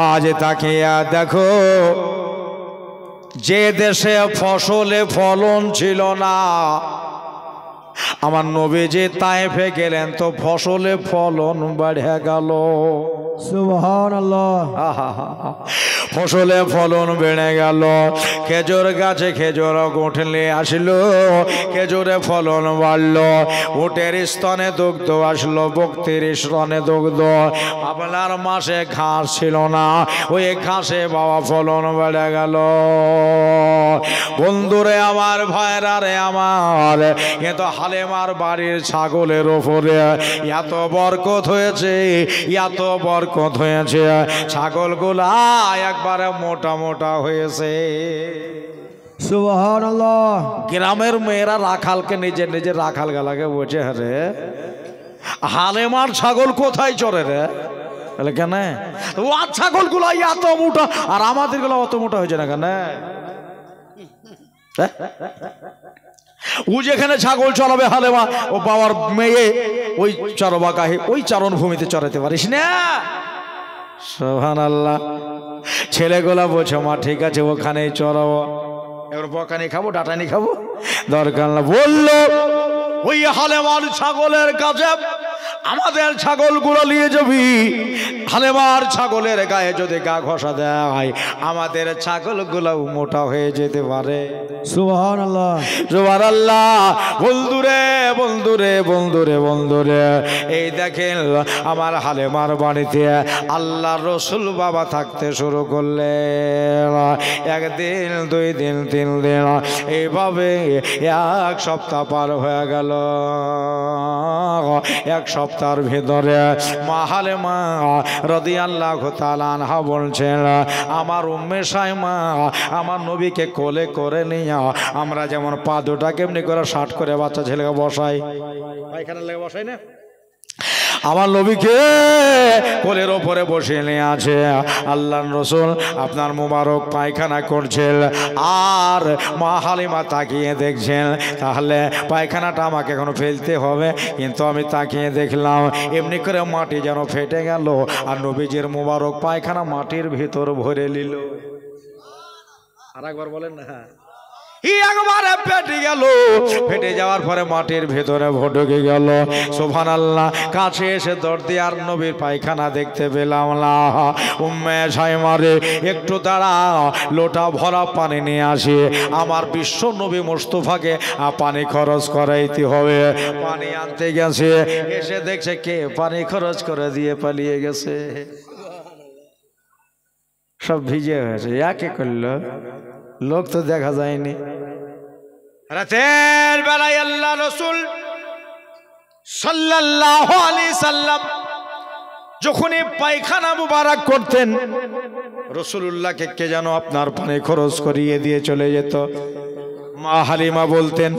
আজ তাকিয়া দেখো, যে দেশে ফসলে ফলন ছিল না, আমার নবীজি তায়েফে গেলেন তো ফসলে ফলন বেড়ে গেল। সুবহানাল্লাহ। ফসলে ফলন বেড়ে গেল। খেজুর গাছে খেজুর উঠলে আসলো, খেজুরে ফলন বাড়লো। উটের স্তনে দুগ্ধ আসলো, বক্তির স্তনে দুগ্ধ। আপনার মাসে ঘাস ছিল না, ওই ঘাসে বাবা ফলন বেড়ে গেল। বন্ধুরে আমার, ভাইরা রে আমার, কিন্তু হালেমার বাড়ির ছাগলের ওপরে এত বরকত হয়েছে, এত বরকত হয়েছে, ছাগলগুলা একবারে মোটা মোটা হয়েছে। সুবহানাল্লাহ। গ্রামের মেয়েরা রাখালকে নিজের নিজের রাখাল গালাকে বলছে, রে হালেমার ছাগল কোথায় চড়ে রে? বলে কেন? ও ছাগল গুলা এত মোটা আর আমাদের গুলা অত মোটা হয়েছে না কেন? ও যেখানে ছাগল চড়াবে হালেমা, ও বাবার মেয়ে ওই চরবাগাহে ওই চারণ ভূমিতে চড়াতে পারিস না। সুবহানাল্লাহ। ছেলেগুলা বলছে, মা ঠিক আছে ওখানেই চড়াবো। এবার বকানি খাবো, ডাটানি খাবো, দরকার না। বললো ওই হালেমার ছাগলের কাছে আমাদের ছাগলগুলো নিয়ে যাবি। হালেমার ছাগলের গায়ে যদি গা ঘষা দেয়, আমাদের ছাগলগুলো মোটা হয়ে যেতে পারে। সুবহানাল্লাহ, সুবহানাল্লাহ। বন্ধুরে বন্ধুরে বন্ধুরে বন্ধুরে, এই দেখেন আমার হালেমার বাড়িতে আল্লাহ রসুল বাবা থাকতে শুরু করলেন। একদিন, দুই দিন, তিন দিন, এইভাবে এক সপ্তাহ পার হয়ে গেল। এক সপ্তাহের ভিতরে মা হালেমা রাদিয়াল্লাহু তাআলা আনহা বলছেন, আমার উম্মে সাইমা আমার নবীকে কোলে করে নিয়ে আমরা যেমন পা দুটা কেমনি করে শার্ট করে বাচ্চা ছেলেকে বসাই, পায়খানা লেগে বসাই না, আমার নবীকে কোলের ওপরে বসিয়ে নিয়ে আছে। আল্লাহর রাসূল আপনার মুবারক পায়খানা করছেন আর মা হালিমা তাকিয়ে দেখছেন, তাহলে পায়খানাটা আমাকে এখনো ফেলতে হবে। কিন্তু আমি তাকিয়ে দেখলাম এমনি করে মাটি যেন ফেটে গেল আর নবীজির মুবারক পায়খানা মাটির ভিতর ভরে নিল। আর একবার বলেন না, একবারে ফেটে গেল। ফেটে যাওয়ার পরে মাটির ভেতরে ঢুকে গেল। সুবহানাল্লাহ। কাছে এসে দরদি আর নবীর পায়খানা দেখতে পেলাম না। উম্মে সাইমারে একটু দাঁড়া, লোটা ভরা পানি নিয়ে আসি, আমার বিশ্ব নবী মুস্তাফাকে পানি খরচ করাইতে হবে। পানি আনতে গেছে, এসে দেখছে কে পানি খরচ করে দিয়ে পালিয়ে গেছে। সব ভিজে হয়েছে। একে করলো, লোক তো দেখা যায়নি। রাতের বেলায় আল্লাহ রসুল সাল্লাল্লাহু আলাইহি সাল্লাম যখনই পায়খানা মুবারক করতেন, রাসূলুল্লাহকে কে যেন আপনার পানি খরচ করিয়ে দিয়ে চলে যেত। মা হালিমা বলতেন,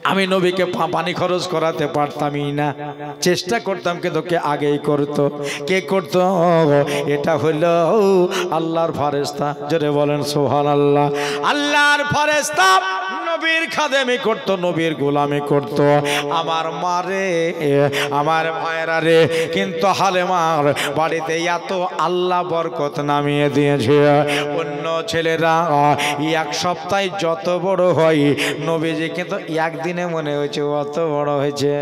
আমি নবীকে পানি খরচ করাতে পারতামই না, চেষ্টা করতাম কিন্তু কে আগেই করতো। কে করতো? এটা হলো আল্লাহর ফেরেশতা। জোরে বলেন সুবহানাল্লাহ। আল্লাহর ফেরেশতা নবীর খাদেমি করতো, নবীর গোলামি করতো। আমার মারে, আমার ভাইরা রে, কিন্তু হালেমার বাড়িতে এত আল্লাহ বরকত নামিয়ে দিয়েছে। অন্য ছেলেরা এক সপ্তাহে যত বড় হয়, নবীজি কিন্তু একদিনে মনে হয়েছে অত বড় হয়েছে।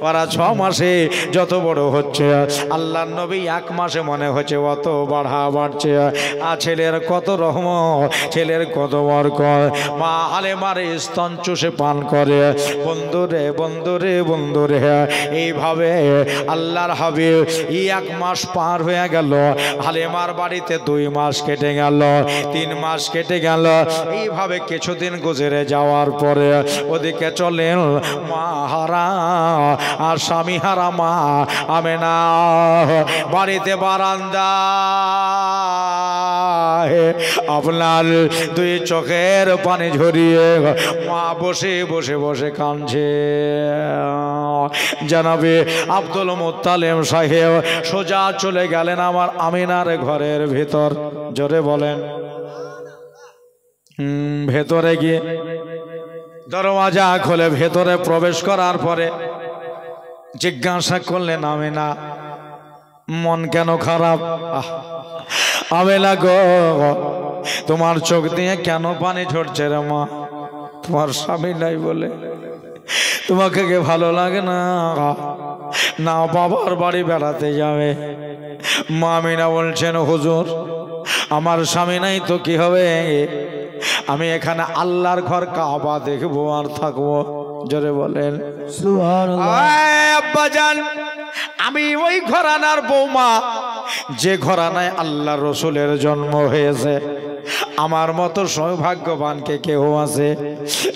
ওরা 6 মাসে যত বড় হচ্ছে, আল্লাহর নবী 1 মাসে মনে হচ্ছে অত বাড়ছে। আর ছেলের কত রহমত, ছেলের কত বরকত। মা হালেমার স্তন চুষে পান করে। বন্ধুরে বন্ধুরে বন্ধুরে, এইভাবে আল্লাহর হাবিব 1 মাস পার হয়ে গেল। হালেমার বাড়িতে 2 মাস কেটে গেল, 3 মাস কেটে গেল। এইভাবে কিছুদিন গুজরে যাওয়ার পরে ওদিকে চলেন মা হারা আর স্বামী হারা মা আমেনা বাড়িতে বারান্দা আপনার 2 চোখের পানি ঝরিয়ে মা বসে বসে বসে কাঁদছে। জানাবে আব্দুল মুত্তালিব সাহেব সোজা চলে গেলেন আমার আমিনার ঘরের ভিতর। জোরে বলেন। ভেতরে গিয়ে দরওয়াজা খুলে ভেতরে প্রবেশ করার পরে জিজ্ঞাসা করলেন আমেনা মন কেন খারাপ? আমেনা গো তোমার চোখ দিয়ে কেন পানি ঝরছে রে মা? তোমার স্বামী নাই বলে তোমাকে কি ভালো লাগে না? না বাবার বাড়ি বেড়াতে যাবে? মা আমিনা বলছেন হুজুর আমার স্বামী নাই তো কি হবে, আমি এখানে আল্লাহর ঘর কাবা দেখবো আর থাকবো। জোরে বলেন সুবহানাল্লাহ। আব্বাজান আমি ওই ঘরানার বৌমা যে ঘরানায় আল্লাহ রসুলের জন্ম হয়েছে। আমার মতো সৌভাগ্যবানকে কেউ আছে?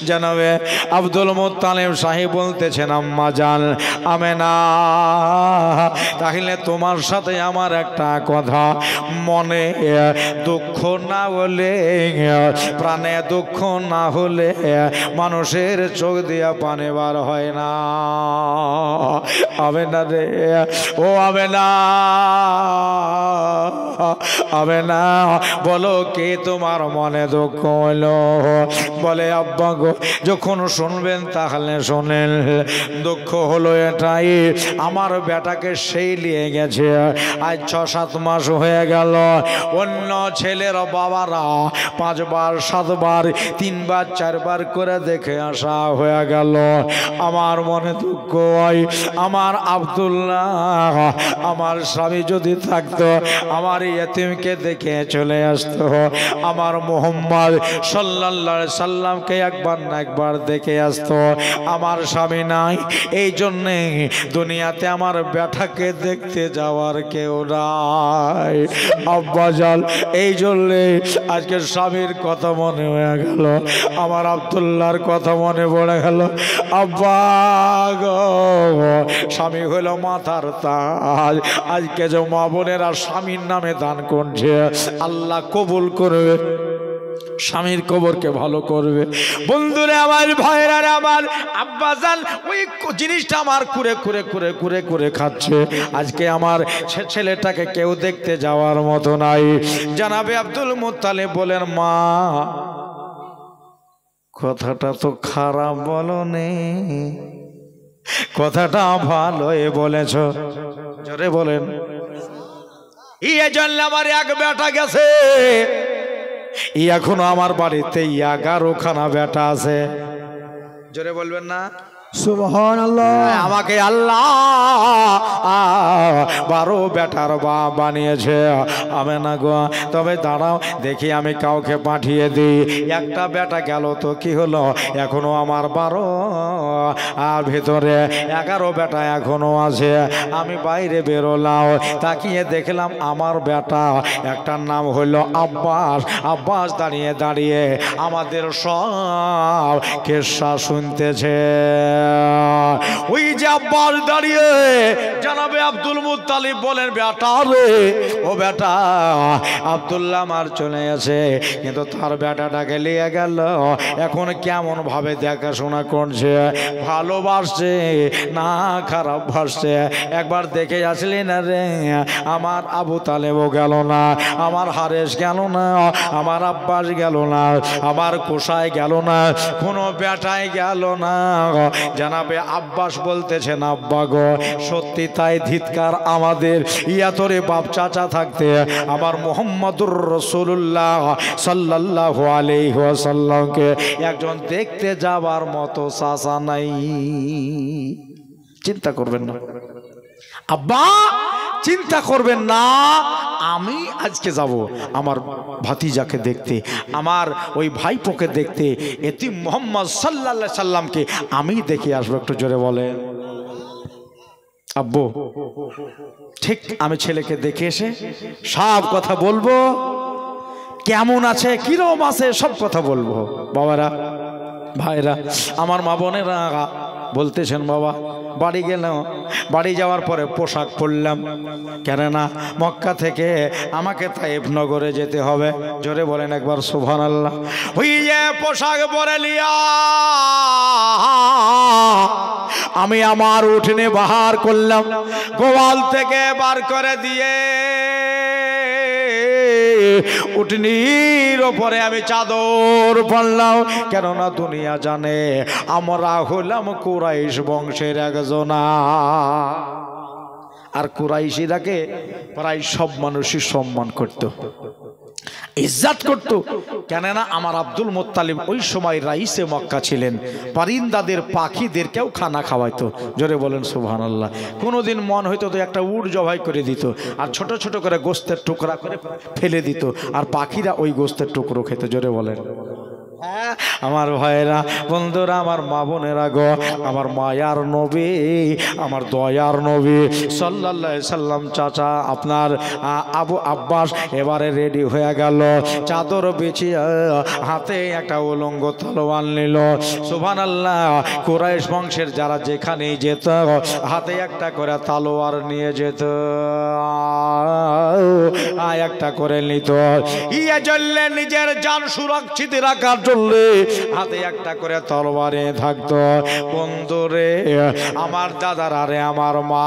জানাবে আব্দুল মুত্তালিব সাহেব বলতেছেন আম্মা জান আমেনা তাহলে তোমার সাথে আমার একটা কথা, মনে দুঃখ না হলে প্রাণে দুঃখ না হলে মানুষের চোখ দিয়া পানি বার হয় না। আমেনা রে ও আমেনা, আমেনা বলো কে তোমার মনে দুঃখ হলো? বলে আব্বা গো যখন শুনবেন তাহলে শোনেন, দুঃখ হলো এটাই আমার বেটাকে সেই নিয়ে গেছে, আজ 6-7 মাস হয়ে গেল। অন্য ছেলের বাবারা 5 বার 7 বার 3 বার 4 বার করে দেখে আসা হয়ে গেল। আমার মনে দুঃখ হয় আমার আব্দুল্লাহ আমার স্বামী যদি থাকতো আমার ইয়েতিমকে দেখে চলে আসতো, আমার মুহাম্মদ সাল্লাল্লাহু আলাইহি সাল্লামকে একবার না একবার দেখে আসতো। আমার স্বামী নাই এই জন্যে দুনিয়াতে আমার বেটাকে দেখতে যাওয়ার কেউ নাই। আব্বাজান এই জন্যে আজকে স্বামীর কথা মনে হয়ে গেল, আমার আব্দুল্লাহর কথা মনে পড়ে গেল। আব্বা গো স্বামী হলো মাথার তাজ, আজকে যে মা বোনেরা স্বামীর নামে দান করছে আল্লাহ কবুল করবে, স্বামীর কবরকে ভালো করবে। বন্ধুরে আমার ভাইরা আমার আব্বাজান ওই জিনিসটা আমার কুরে কুরে কুরে কুরে কুরে খাচ্ছে। আজকে আমার ছেলেটাকে কেউ দেখতে যাওয়ার মতো নাই। জানাবে আব্দুল মুত্তালিব বলেন মা কথাটা তো খারাপ বলনি, কথাটা ভালোই বলেছ। জোরে বলেন। এই জন্য আমার এক বেটা গেছে, এখনো আমার বাড়িতে 11খানা বেটা আছে। জোরে বলবেন না সুবহানাল্লাহ। আমাকে আল্লাহ 12 বেটার বাপ বানিয়েছে। আমি না গো তবে দাঁড়াও দেখি আমি কাউকে পাঠিয়ে দিই। একটা বেটা গেল তো কি হলো, এখনো আমার 12 আর ভেতরে 11 বেটা এখনো আছে। আমি বাইরে বেরোলাম, তাকিয়ে দেখলাম আমার বেটা একটার নাম হলো আব্বাস। আব্বাস দাঁড়িয়ে দাঁড়িয়ে আমাদের সব কেসা শুনতেছে। ওই যে আব্বাস দাঁড়িয়ে জানাবে আব্দুল মুত্তালিব বলেন বেটা রে ও বেটা আব্দুল্লাহ মার চলে আসে, কিন্তু তার বেটাটাকে নিয়ে গেল। এখন কেমন ভাবে দেখাশোনা করছে, ভালোবাসছে না খারাপ ভাসছে, একবার দেখে আসলি না রে। আমার আবু তালেবও গেল না, আমার হারেস গেল না, আমার আব্বাস গেল না, আমার কোষায় গেল না, কোনো বেটায় গেল না। জানাবে আব্বাস বলতেছেন আব্বা গো সত্যি তাই ধিৎকার আমাদের ইয়াতরে বাপ চাচা থাকতে আমার মুহাম্মদুর রাসূলুল্লাহ সাল্লাল্লাহু আলাইহি ওয়াসাল্লামকে একজন দেখতে যাবার মতো চাচা নাই। চিন্তা করবেন না আব্বা, চিন্তা করবেন না, আমি আজকে যাব আমার ভাতিজাকে দেখতে, আমার ওই ভাইপোকে দেখতে, এতিম মুহাম্মদ সাল্লাল্লাহু আলাইহি সাল্লামকে আমি দেখে আসবো। একটু জোরে বলে আব্বু ঠিক আমি ছেলেকে দেখে এসে সব কথা বলবো, কেমন আছে কিরম আছে সব কথা বলবো। বাবারা ভাইরা আমার মা বোনেরা বলতেছেন বাবা বাড়ি গেলাম, বাড়ি যাওয়ার পরে পোশাক পরলাম, কেননা মক্কা থেকে আমাকে তাইফ নগরে যেতে হবে। জোরে বলেন একবার সুবহানাল্লাহ। ওই যে পোশাক পরে লিয়া আমি আমার উঠোনে বাহার করলাম, গোয়াল থেকে বার করে দিয়ে উটনির ওপরে আমি চাদর পারলাম, কেননা দুনিয়া জানে আমরা হলাম কুরাইশ বংশের একজনা। আর কুরাইশিরাকে প্রায় সব মানুষই সম্মান করত, ইজ্জত করত। কেননা আমার আব্দুল মুত্তালিব ওই সময় রাইসে মক্কা ছিলেন, পারিন্দাদের পাখিদেরকেও খানা খাওয়াইতো। জোরে বলেন সুবহানাল্লাহ। কোনোদিন মন হইতো তো একটা উট জবাই করে দিত, আর ছোট ছোট করে গোস্তের টুকরা করে ফেলে দিত, আর পাখিরা ওই গোস্তের টুকরো খেত। জোরে বলেন। আমার ভাইয়েরা, বন্ধুরা, আমার মা বোনেরা গো, আমার মায়ার নবী, আমার দয়ার নবী সাল্লাল্লাহু আলাইহি সাল্লাম চাচা আপনার আবু আব্বাস এবারে রেডি হয়ে গেল, চাদর বিছিয়ে হাতে একটা উলঙ্গ তলোয়ার নিল। সুবহানাল্লাহ। কুরাইশ বংশের যারা যেখানেই যেত হাতে একটা করে তলোয়ার নিয়ে যেত, একটা করে নিত। ইয়ে চললে নিজের জান সুরক্ষিত রাখার চললে হাতে একটা করে তরবারে থাকতো। বন্ধুরে, আমার দাদারা রে, আমার মা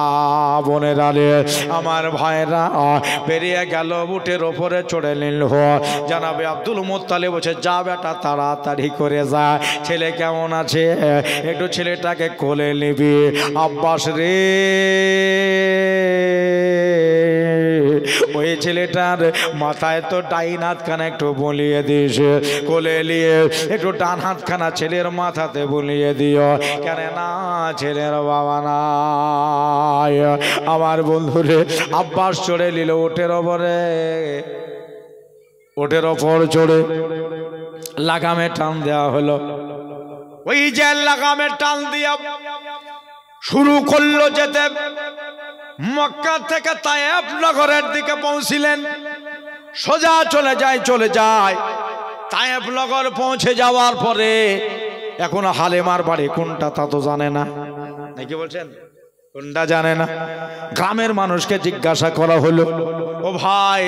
বোনেরা রে, আমার ভাইরা বেরিয়ে গেল, উটের ওপরে চড়ে নিল। জানাবে আব্দুল মুত্তালিব বলছে, যা বেটা তাড়াতাড়ি করে যা, ছেলে কেমন আছে একটু ছেলেটাকে কোলে নিবি। আব্বাস রে, ওই ছেলেটার মাথায় তো ডাইন হাতখানা একটু বলিয়ে দিস, কোলে নিয়ে একটু ডান হাতখানা ছেলের মাথাতে বলিয়ে দিও, কেন না ছেলের বাবা নাই। আমার বন্ধুরে, আব্বাস চড়ে নিল উটের ওপরে, উটের ওপর চড়ে লাগামে টান দেওয়া হলো। ওই যে লাগামে টান দিয়া শুরু করলো যেতে, মক্কা থেকে তায়েফ নগরের দিকে পৌঁছিলেন। সোজা চলে যায় তায়েফ নগর পৌঁছে যাওয়ার পরে এখন হালেমার বাড়ি কোনটা তা তো জানে না, নাকি বলছেন? কোনটা জানে না। গ্রামের মানুষকে জিজ্ঞাসা করা হলো, ও ভাই,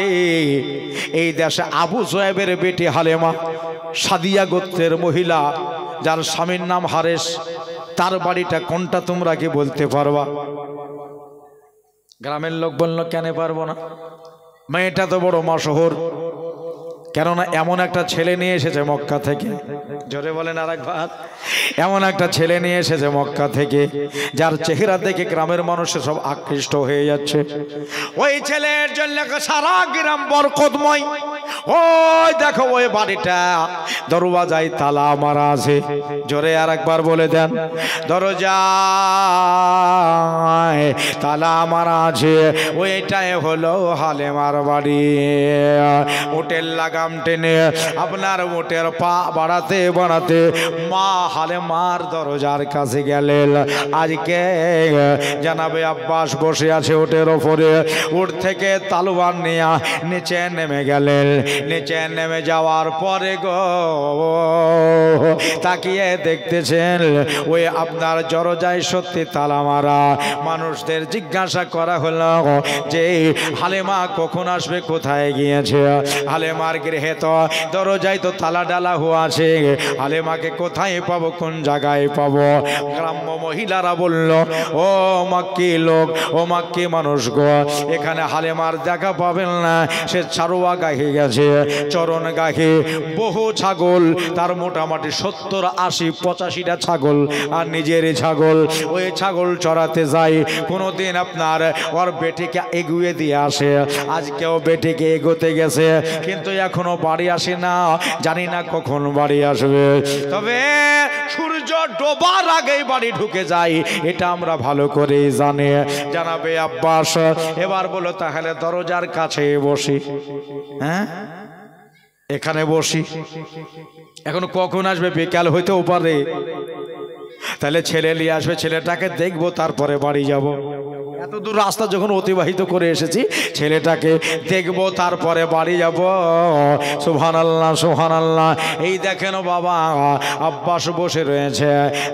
এই দেশে আবু জুয়াইবের বেটি হালেমা, সাদিয়া গোত্রের মহিলা, যার স্বামীর নাম হারেস, তার বাড়িটা কোনটা তোমরা কি বলতে পারবা? গ্রামের লোক বলল, কেন পারবো না, মেয়েটা তো বড় মশহুর, কেননা এমন একটা ছেলে নিয়ে এসেছে মক্কা থেকে। জোরে বলেন আরেকবার। এমন একটা ছেলে নিয়ে এসেছে মক্কা থেকে, যার চেহারা দেখে গ্রামের মানুষের সব আকৃষ্ট হয়ে যাচ্ছে। ওই ছেলের জন্য সারা গ্রাম বরকতময়। ওই দেখো ওই বাড়িটা দরওয়াজায় তালা মারা আছে। জোরে আরেকবার বলে দেন, দরজায় তালা মারা আছে। ওইটাই হলো হালেমার বাড়ি। উটের লাগাম টেনে আপনার উটের পা বাড়াতে বাড়াতে মা হালেমার দরজার কাছে গেলেন। আজকে জানাবে আব্বাস বসে আছে উটের ওপরে, উট থেকে তালোয়ার নিয়ে নিচে নেমে গেলেন। নিচে নেমে যাওয়ার পরে গো তাকিয়ে দেখতেছেন ওই আপনার দরজায় সত্যি তালা মারা। মানুষদের জিজ্ঞাসা করা হলো যে হালেমা কখন আসবে, কোথায় গিয়েছে? হালেমার গৃহে তো দরজায় তো তালা ডালা হওয়া আছে, হালেমাকে কোথায় পাবো, কোন জায়গায় পাবো? গ্রাম্য মহিলারা বলল, ও মাক্কি লোক, ও মাক্কি মানুষ গো, এখানে হালেমার দেখা পাবেন না, সে চারোয়া গাহে গেছে, চরণ গাহে বহু ছাগল, তার মোটামুটি 70-80-85টা ছাগল, আর নিজেরই ছাগল। ওই ছাগল চড়াতে যায়, কোনোদিন আপনার ওর বেটিকে এগুয়ে দিয়ে আসে। আজকেও বেটিকে এগোতে গেছে, কিন্তু এখনো বাড়ি আসে না, জানি না কখন বাড়ি আসবে। তবে সূর্য ডোবার আগেই বাড়ি ঢুকে যায়, এটা আমরা ভালো করে জানি। জানাবে আব্বাস এবার বলো, তাহলে দরজার কাছে বসি, হ্যাঁ এখানে বসি, এখন কখন আসবে? বিকাল হইতেও পারে, তাহলে ছেলে নিয়ে আসবে, ছেলেটাকে দেখবো, তারপরে বাড়ি যাব। এত দূর রাস্তা যখন অতিবাহিত করে এসেছি, ছেলেটাকে দেখবো, তারপরে বাড়ি যাব। সুবহানাল্লাহ, সুবহানাল্লাহ। এই দেখেন বাবা, আব্বাস বসে রয়েছে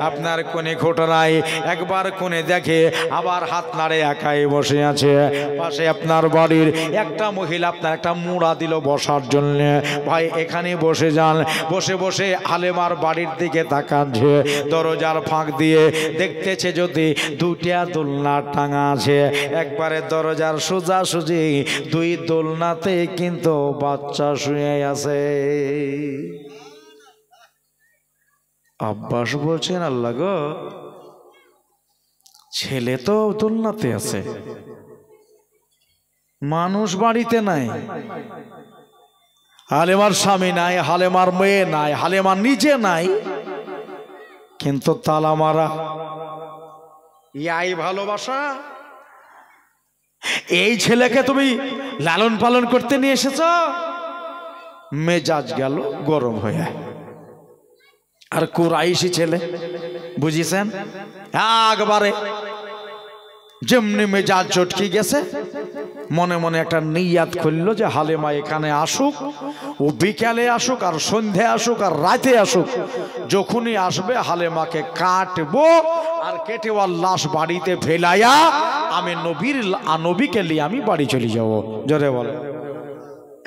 আপনার কোণে ঘটনায়, একবার কোণে দেখে আবার হাত নাড়ে, একাই বসে আছে। পাশে আপনার বাড়ির একটা মহিলা আপনার একটা মুড়া দিল বসার জন্য। ভাই এখানে বসে যান। বসে বসে হালেমার বাড়ির দিকে তাকাচ্ছে, দরজার ফাঁক দিয়ে দেখতেছে যদি দুইটা দোলনা টাঙা আছে। আছে একবারে দরজার সোজাসুজি দুই দোলনাতে কিন্তু বাচ্চা শুয়ে আছে। আব্বাস বলছেন আল্লাহ গো, ছেলে তো দোলনাতে আছে, মানুষ বাড়িতে নাই, হালেমার স্বামী নাই, হালেমার মেয়ে নাই, হালেমার নিজে নাই, কিন্তু তালা মারা। ইয়াই ভালোবাসা? এই ছেলেকে তুমি লালন পালন করতে নিয়ে এসেছ? মেজাজ গেল গরম হয়ে। আর কুরাইশি ছেলে, বুঝিছেন, একবারে যেমনি মেজাজ চটকে গেছে, মনে মনে একটা নিয়াত করলো যে হালেমা এখানে আসুক, ও বিকালে আসুক আর সন্ধে আসুক আর রাতে আসুক, যখনই আসবে হালেমাকে কাটবো, আর কেটে ওর লাশ বাড়িতে ফেলাইয়া আমি নবীকে নিয়ে আমি বাড়ি চলে যাবো। জোরে বলে,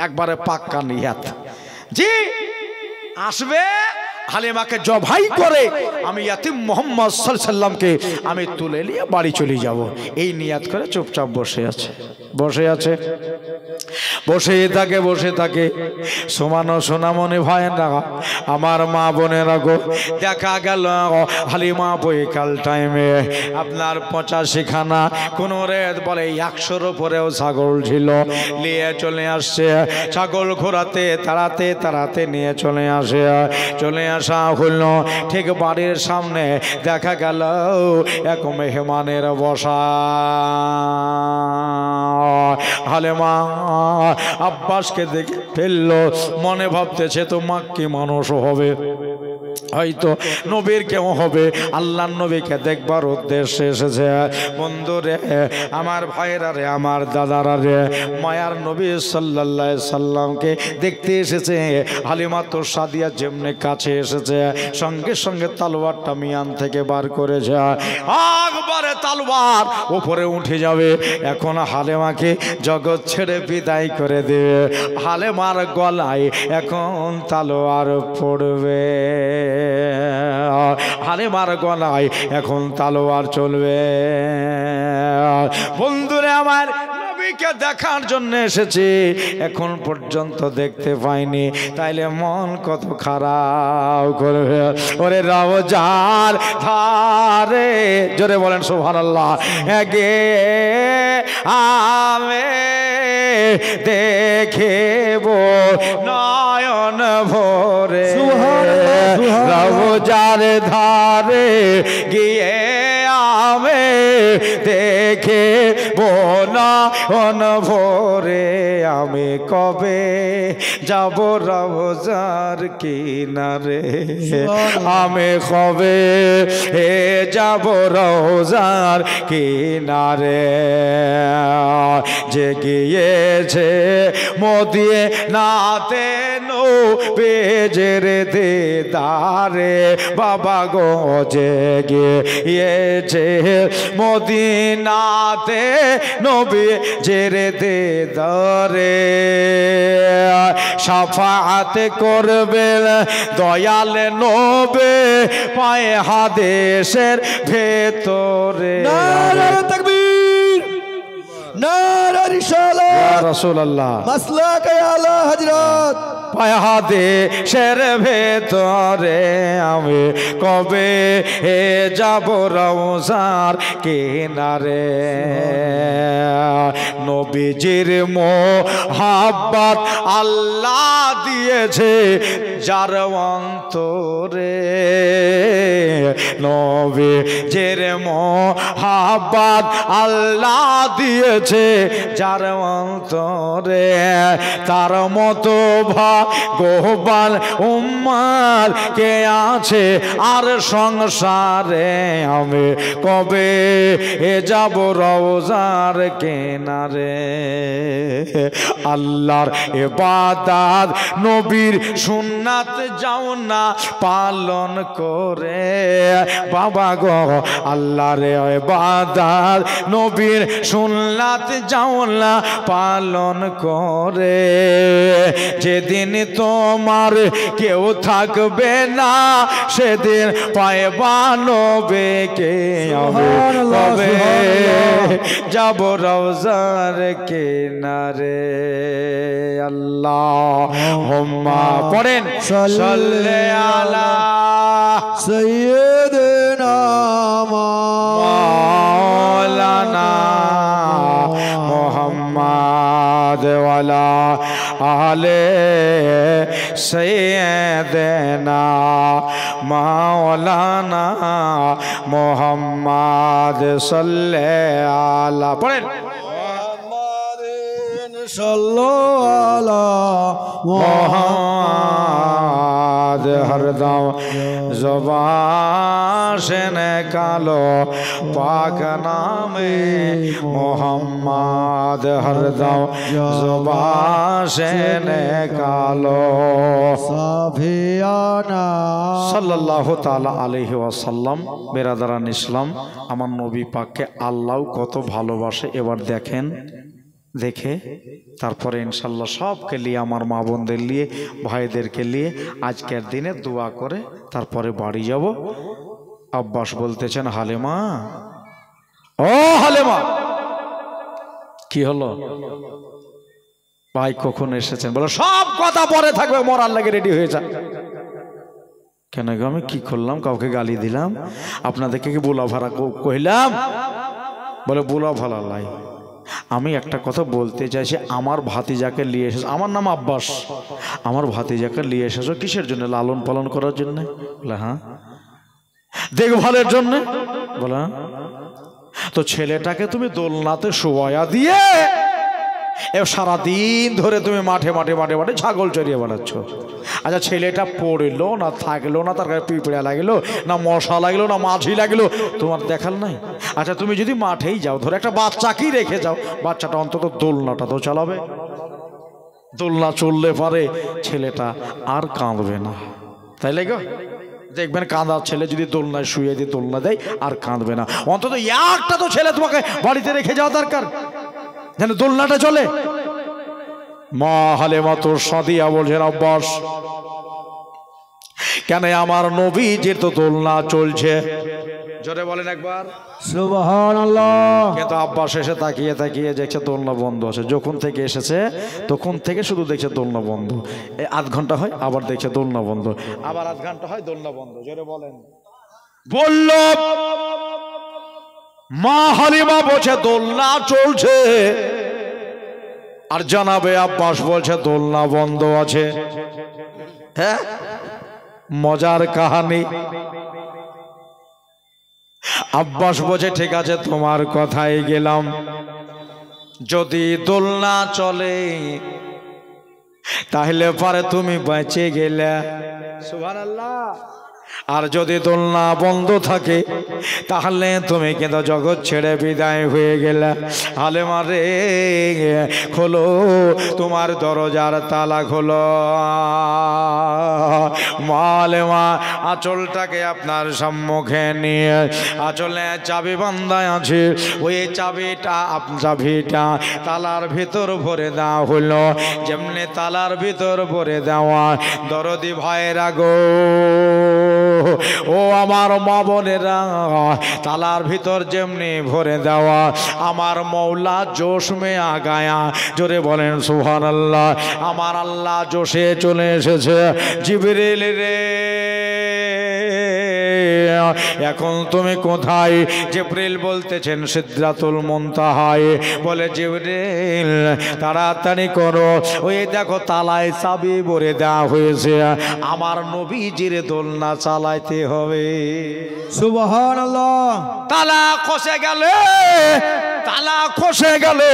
একবারে পাক্কা নিয়াত। জি, আসবে, হালিমাকে জবাই করে আমি ইয়াতিম মুহাম্মদ সাল্লাল্লাহু আলাইহি সাল্লামকে আমি তুলে নিয়ে বাড়ি চলে যাব, এই নিয়াত করে চুপচাপ বসে আছে। বসে থাকে সমানো সোনামণি ভাই না, আমার মা বোনেরা গো, দেখা গেল হালিমা বৈকাল টাইমে আপনার 85 খানা, কোন রেত বলে 100-র উপরেও ছাগল ছিল, নিয়ে চলে আসছে। ছাগল ঘোরাতে তাড়াতে নিয়ে চলে আসা হলো। ঠিক বাড়ির সামনে দেখা গেল এক মেহমানের বসা। হালেমা আব্বাসকে দেখে ফেললো, মনে ভাবতেছে তো মাক্কি মানুষ হবে, হয়তো নবীর কেউ হবে, আল্লাহর নবীকে দেখবার উদ্দেশ্যে এসেছে। বন্ধুরে, আমার ভাইরা রে, আমার দাদারা রে, মায়ার নবী সাল্লাল্লাহু আলাইহি সাল্লামকে দেখতে এসেছে। হালিমা তো সাদিয়া যেমনি কাছে এসেছে, সঙ্গে সঙ্গে তালোয়ারটা মিয়ান থেকে বার করেছে, একবারে তালোয়ার উপরে উঠে যাবে। এখন হালেমাকে জগৎ ছেড়ে বিদায় করে দেবে। হালেমার গলায় এখন তালোয়ার পড়বে, হালেমার গলায় এখন তালোয়ার চলবে। বন্ধুরা আমার, নবীকে দেখার জন্য এসেছি, এখন পর্যন্ত দেখতে পাইনি, তাইলে মন কত খারাপ করবে। ওরে রওজার ধারে, জোরে বলেন সুবহানাল্লাহ, গে আমি দেখিব নয়ন ভরে, রওজার ধারে গিয়ে আমি দেখিব নয়ন ভরে, আমি কবে যাব রওজার কিনারে, আমি কবে যাব রওজার কিনারে। যে গিয়েছে মদিনাতে নবীর দিদারে, বাবা গো, যে গিয়েছে মদিনাতে নবীর দিদারে, শাফাআত করবেন দয়াল নবী পায়ে হাদিসের ভেতরে। নারে তাকবীর, নারে রিসালাত, ইয়া রাসূলুল্লাহ, মাসলাক আলা হযরত, পায়ে হাদিসের ভেতরে আমি কবে যাব রওজার কিনারে। নবীজির মোহাব্বত আল্লাহ দিয়েছে যার অন্তরে, নবীজির মোহাব্বত আল্লাহ দিয়েছে যার অন্তরে, তার মতো ভাগ্যবান উম্মার কে আছে আর সংসারে, আমি কবে যাব রওজার কিনারে। রে আল্লাহর ইবাদত নবীর সুন্নাত যাও না পালন করে বাবা গো আল্লাহর ইবাদত নবীর সুন্নাত যাও না পালন করে যেদিন তোমার কেউ থাকবে না সেদিন পায়বা নবীকে হবে যাব রওজার কিনারে আল্লাহুম্মা পড়েন সাল্লি আলা সাইয়্যিদিনা মাওলানা মুহাম্মদ ওয়ালা আলে সাইয়্যিদিনা মাওলানা মুহাম্মদ সাল্লি আলা পড়েন মোহাম্মদ হরদম জবান से निकालो पाक नामे मोहम्मद हरदम जुबान से निकालो साफियाना सल्लल्लाहु ताला अलैहि वसल्लम बेरादारान इस्लाम আমার নবী পাককে আল্লাহ কত ভালোবাসে এবার দেখেন দেখে তারপরে ইনশাআল্লাহ सबके लिए আমার মা বোনদের নিয়ে ভাইদেরকে নিয়ে আজকের দিনে দোয়া করে তারপরে বাড়ি যাব আব্বাস বলতেছেন হালিমা ও হালিমা কি হলো ভাই কখন এসেছেন বলো সব কথা পরে থাকবে মরার লাগে রেডি হয়ে যা কেন গো আমি কি করলাম কাউকে গালি দিলাম আপনাদেরকে কি বুলা ভাড়া কইলাম বলে বুলা ভাড়া লাই আমি একটা কথা বলতে চাইছি আমার ভাতিজাকে নিয়ে এসেছো আমার নাম আব্বাস আমার ভাতিজাকে নিয়ে এসেছো কিসের জন্য লালন পালন করার জন্য বলে হ্যাঁ দেখভালের জন্য বলে তো ছেলেটাকে তুমি দোলনাতে শোয়া দিয়ে সারা দিন ধরে তুমি মাঠে মাঠে মাঠে মাঠে ছাগল চড়িয়ে বেড়াচ্ছ আচ্ছা ছেলেটা পড়লো না থাকলো না তার কাছে পিঁপড়া লাগলো না মশা লাগলো না মাছি লাগলো তোমার দেখাল নাই আচ্ছা তুমি যদি মাঠেই যাও ধরো একটা বাচ্চাকেই রেখে যাও বাচ্চাটা অন্তত দোলনাটা তো চালাবে দোলনা চললে পারে ছেলেটা আর কাঁদবে না তাই লাগে দেখবেন কাঁদার ছেলে যদি দোলনায় শুয়ে দিয়ে দোলনা দেয় আর কাঁদবে না অন্তত একটা তো ছেলে তোমাকে বাড়িতে রেখে যাওয়া দরকার যেন দোলনাটা চলে মা হালিমা তোর সাদিয়া বলছেন আব্বাস কেন আমার নবীজির তো দোলনা চলছে জোরে বলেন একবার সুবহানাল্লাহ কিন্তু আব্বাস এসে তাকিয়ে তাকিয়ে দেখছে দোলনা বন্ধ আছে যখন থেকে এসেছে তখন থেকে শুধু দেখছে দোলনা বন্ধ এই আধ ঘন্টা হয় আবার দেখছে দোলনা বন্ধ আবার আধ ঘন্টা হয় দোলনা বন্ধ জোরে বলেন বলল মা হালিমা বলছে দোলনা চলছে আর জানাবে আব্বাস বলছে দোলনা বন্ধ আছে হ্যাঁ মজার কাহিনী আব্বাস বলছে ঠিক আছে তোমার কথাই গেলাম যদি দোলনা চলে তাহলে পরে তুমি বেঁচে গেলে সুবহানাল্লাহ আর যদি দোলনা বন্ধ থাকে তাহলে তুমি কিন্তু জগৎ ছেড়ে বিদায় হয়ে গেলে হালিমা রে খোলো তোমার দরজার তালা খোলো হালিমা আঁচলটাকে আপনার সম্মুখে নিয়ে আঁচলে চাবি বান্ধায় আছে ওই চাবিটা তালার ভিতর ভরে দেওয়া হলো যেমনি তালার ভিতর ভরে দেওয়া দরদি ভাইরা গো ও আমার মা বোনেরা তালার ভিতর যেমনি ভরে দেওয়া আমার মৌলা জোশ মে আগায়া জোরে বলেন সুবহানাল্লাহ আমার আল্লাহ জোশে চলে এসেছে জিবরিল রে এখন তুমি কোথায় জিবরিল বলতেছেন সিদরাতুল মুনতাহায় বলে জিবরিল তাড়াতাড়ি করো ওই দেখো তালায় চাবি ভরে দেওয়া হয়েছে আমার নবীজির দোলনা চালাইতে হবে সুবহানাল্লাহ তালা খসে গেলে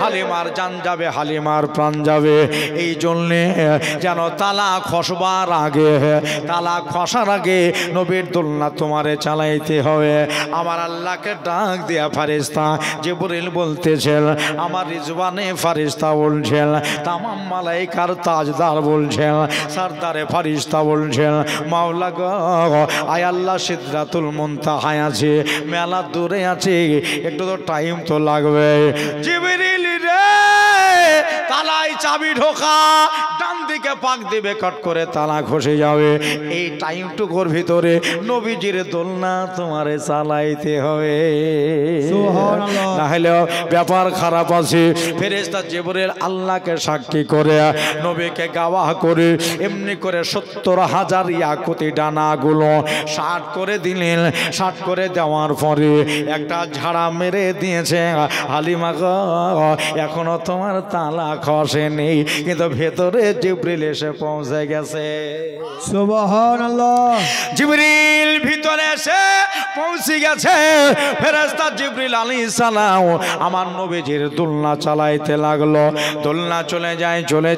হালিমার জান যাবে হালিমার প্রাণ যাবে এই জন্যে যেন তালা খসবার আগে তালা খসার আগে নবীর দোলনা তোমারে চালাইতে হবে। আমার আল্লাহকে ডাক দিয়া ফারিস্তা জিবরিল বলতেছেন, আমার রিজওয়ানে ফারিস্তা বলছেন, তামাম মালাইকার তাজদার বলছেন, সরদারে ফারিস্তা বলছেন, মাওলা গো আয় আল্লাহ সিদরাতুল মুনতাহায় আছে, মেলা দূরে আছে, একটু তো টাইম তো লাগবে। জিবরিল রে তালাই চাবি ঢোকা, ডান দিকে পাক দিবে, কট করে তালা খসে যাবে। এই টাইমটুকুর ভিতরে নবীজির দোলনা তোমারে চালাইতে হবে, সুবহানাল্লাহ। না হলে ব্যাপার খারাপ আছে। ফেরেশতা জিবরিল আল্লাহকে সাক্ষী করে, নবীকে গাওয়াহ করে এমনি করে 70,000 ইয়াকুতি ডানাগুলো 60 করে দিলেন। 60 করে দেওয়ার পরে একটা ঝাড়া মেরে দিয়েছে, হালিমা গো এখনো তোমার তালা খসেনি, কিন্তু ভেতরে জিবরিল এসে পৌঁছে গেছে। সুবহানাল্লাহ। জিবরিল ভিতরে এসে পৌঁছে গেছে। ফেরেশতা জিবরিল আলাইহিস সালাম আমার নবীজির দোলনা চালাইতে লাগলো। দোলনা চলে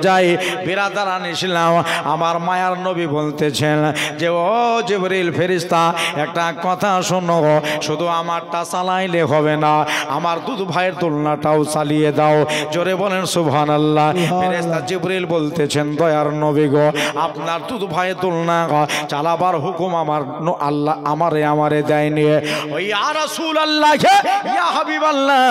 যায়। বিরাদারান ইসলাম, আমার মায়ার নবী বলতেছেন যে ও জিবরিল ফেরেশতা একটা কথা শোনো, শুধু আমারটা চালাইলে হবে না, আমার দুধ ভাইয়ের দোলনাটাও চালিয়ে দাও। জোরে বলেন সুবহানাল্লাহ। ফেরেশতা জিবরিল বলতেছেন, দয়ার নবী গো, আপনার দুধ ভাইয়ের দোলনা চালাবার হুকুম আমার আল্লাহ আমারে দেয়নি। ওই ইয়া রাসূলুল্লাহ, ইয়া হাবিবাল্লাহ,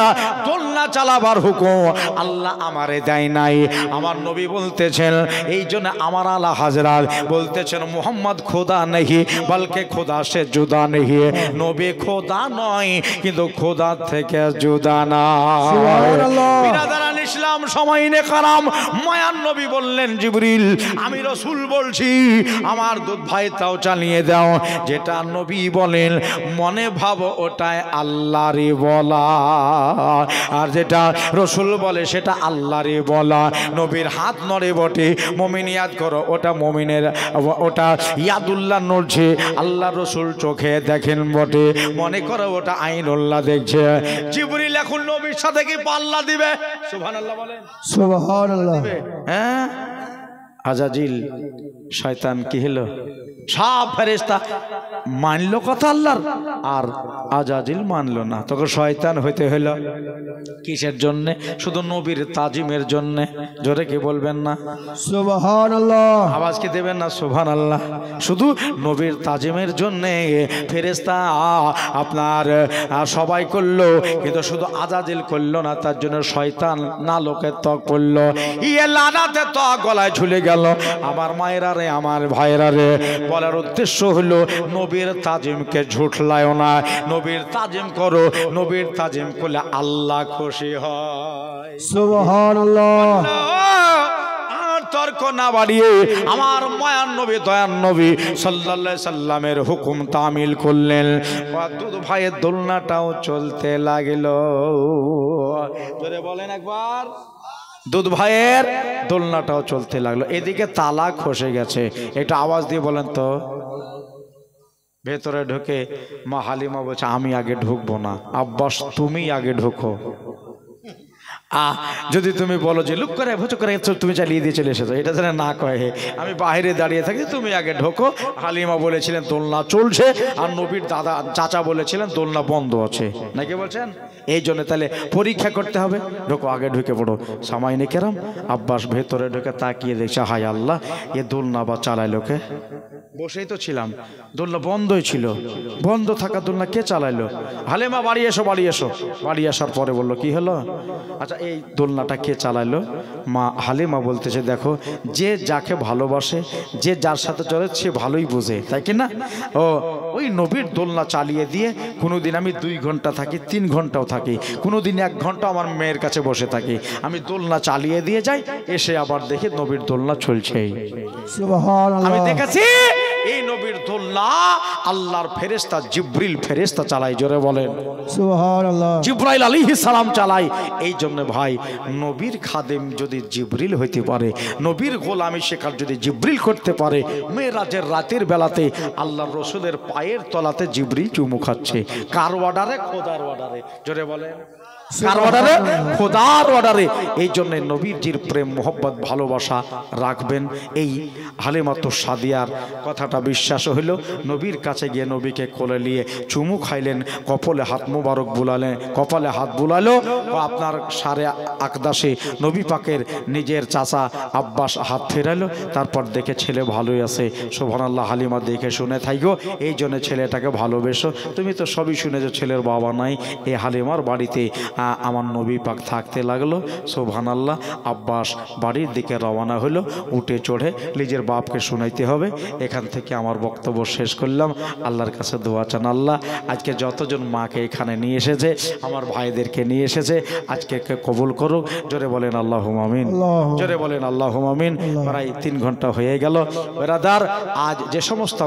দোলনা চালাবার হুকুম আল্লাহ আমারে দেয় নাই। আমার নবী বলতেছেন, এই জন্য আমার আলা হাজরাত বলতেছেন, মুহাম্মদ খোদা নেহি বলকে খোদা সে জুদা নেহি। নবী খোদা নয়, কিন্তু খোদা থেকে জুদা না। সুবহানাল্লাহ। বিরাদারান ইসলাম সময়নে কারাম, মায়ার নবী বললেন, জিবরিল আমি রাসূল বলছি, আমার দুধ ভাইটাও চালিয়ে দাও। যেটা নবী বলেন মনে ভাবো ওটাই আল্লাহরই বলা, আর যেটা রসুল বলে সেটা আল্লাহরই বলা। নবীর হাত নড়ে বটে, মুমিন ইয়াদ করো, ওটা মুমিনের, ওটা ইয়াদুল্লাহ নড়ছে, আল্লাহ রসুল চোখে দেখেন বটে, মনে করো ওটা আইনুল্লাহ দেখছে। জিবরিল এখন নবীর সাথে কি পাল্লা দিবে? সুবহানাল্লাহ বলেন। সুবহানাল্লাহ। হ্যাঁ, আজাজিল শয়তান কি হলো, সব ফেরেশতা মানলো কথা আল্লাহর, আর আজাজিল মানলো না। তখন শয়তান হইতে হলো কিসের জন্য? শুধু নবীর তাজিমের জন্য। জোরে কি বলবেন না সুবহানাল্লাহ? আওয়াজ কি দেবেন না সুবহানাল্লাহ? শুধু নবীর তাজিমের জন্য ফেরেশতা আপনার সবাই করলো, কিন্তু শুধু আজাজিল করলো না। তার জন্য শয়তান না লোকের ত্বক করলো, ইয়ে লানাতে ত্বক গলায় ঝুলে গেল। আমার মায়েরা রে, আমার ভাইরা রে, বলার উদ্দেশ্য হলো নবীর তাজিমকে ঝুটলায় না, নবীর তাজিম করো। নবীর তাজিম করলে আল্লাহ খুশি হয়। সুবহানাল্লাহ। আর তর্ক না বাড়িয়ে আমার মায়ার নবী, দয়ার নবী সাল্লাল্লাহু আলাইহি সাল্লামের হুকুম তামিল করলেন। দুধ ভাইয়ের দোলনাটাও চলতে লাগলো। জোরে বলেন একবার। দুধ ভাইয়ের দোলনাটাও চলতে লাগলো। এদিকে তালা খসে গেছে। একটা আওয়াজ দিয়ে বলেন তো। ভেতরে ঢুকে মা হালিমা বলছে, আমি আগে ঢুকবো না, আব্বাস তুমি আগে ঢুকো। যদি তুমি বলো যে লুক করে ভুচু করে তুমি চালিয়ে দিয়ে চলে এসেছো, এটা যেন না কয়ে, আমি বাইরে দাঁড়িয়ে থাকি, তুমি আগে ঢোকো। হালিমা বলেছিলেন দোলনা চলছে, আর নবীর দাদা চাচা বলেছিলেন দোলনা বন্ধ আছে, নাকি বলছেন? এই জন্য তাহলে পরীক্ষা করতে হবে, ঢোকো, আগে ঢুকে পড়ো। সামাইনে কেরাম আব্বাস ভেতরে ঢুকে তাকিয়ে দেখছে, হায় আল্লাহ, এ দোলনা বা চালাইলো কে? বসেই তো ছিলাম, দোলনা বন্ধই ছিল, বন্ধ থাকা দোলনা কে চালাইলো? হালিমা বাড়ি এসো, বাড়ি এসো। বাড়ি আসার পরে বললো, কি হলো? আচ্ছা, এই দোলনাটা কে চালাইলো? মা হালিমা বলতেছে, দেখো, যে যাকে ভালোবাসে, যে যার সাথে চলে, সে ভালোই বোঝে, তাই কি না? ও ওই নবীর দোলনা চালিয়ে দিয়ে কোনোদিন আমি 2 ঘন্টা থাকি, 3 ঘন্টাও থাকি, কোনোদিন 1 ঘন্টা আমার মেয়ের কাছে বসে থাকি। আমি দোলনা চালিয়ে দিয়ে যাই, এসে আবার দেখি নবীর দোলনা চলছে। সুবহানাল্লাহ। আমি দেখেছি এই নবীর দোলনা আল্লাহর ফেরেশতা জিবরিল ফেরেশতা চালায়। জোরে বলেন সুবহানাল্লাহ। জিবরাইল আলাইহিস সালাম চালায়। এই জন্য ভাই, নবীর খাদেম যদি জিবরিল হইতে পারে, নবীর গোলামি শেখার যদি জিবরিল করতে পারে, মেরাজের রাতের বেলাতে আল্লাহর রসুলের পায়ের তলাতে জিবরিল চুমু খাচ্ছে। কার অর্ডারে? খোদার অর্ডারে। জোরে বলেন কার অর্ডারে? খোদার অর্ডারে। এই জন্য নবীজির প্রেম মোহব্বত ভালোবাসা রাখবেন। এই হালিমাতু সাদিয়ার কথাটা বিশ্বাস হইল। নবীর কাছে গিয়ে নবীকে কোলে নিয়ে চুমু খাইলেন, কপালে হাত মুবারক বুলালেন, কপালে হাত বুলালো। আপনার সারে আকদাসে নবী পাকের নিজের চাচা আব্বাস হাত ফেরালো। তারপর দেখে ছেলে ভালোই আছে, সুবহানাল্লাহ। হালিমা দেখে শুনে থাইগো, এই জন্য ছেলেটাকে ভালোবেসো। তুমি তো সবই শুনেছো ছেলের বাবা নাই। এই হালিমার বাড়িতে আমার নবী পাক থাকতে লাগলো, সুবহানাল্লাহ। আব্বাস বাড়ির দিকে রওনা হলো, উঠে চড়ে নিজের বাপকে শুনাইতে হবে। এখান থেকে আমার বক্তব্য শেষ করলাম। আল্লাহর কাছে দোয়া চান, আল্লাহ আজকে যতজন মাকে এখানে নিয়ে এসেছে, আমার ভাইদেরকে নিয়ে এসেছে, আজকে কবুল করুক। জোরে বলেন আল্লাহুম্মা আমিন, জোরে বলেন আল্লাহুম্মা আমিন। প্রায় 3 ঘন্টা হয়ে গেল। বেরাদার, আজ যে সমস্ত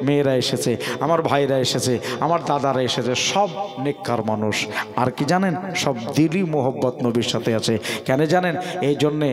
মেয়েরা এসেছে, আমার ভাইরা এসেছে, আমার দাদারা এসেছে, সব নেককার মানুষ। আর কি জানেন, সব দিলি মোহব্বত নবীর সাথে আছে। কেন জানেন? এই জন্যে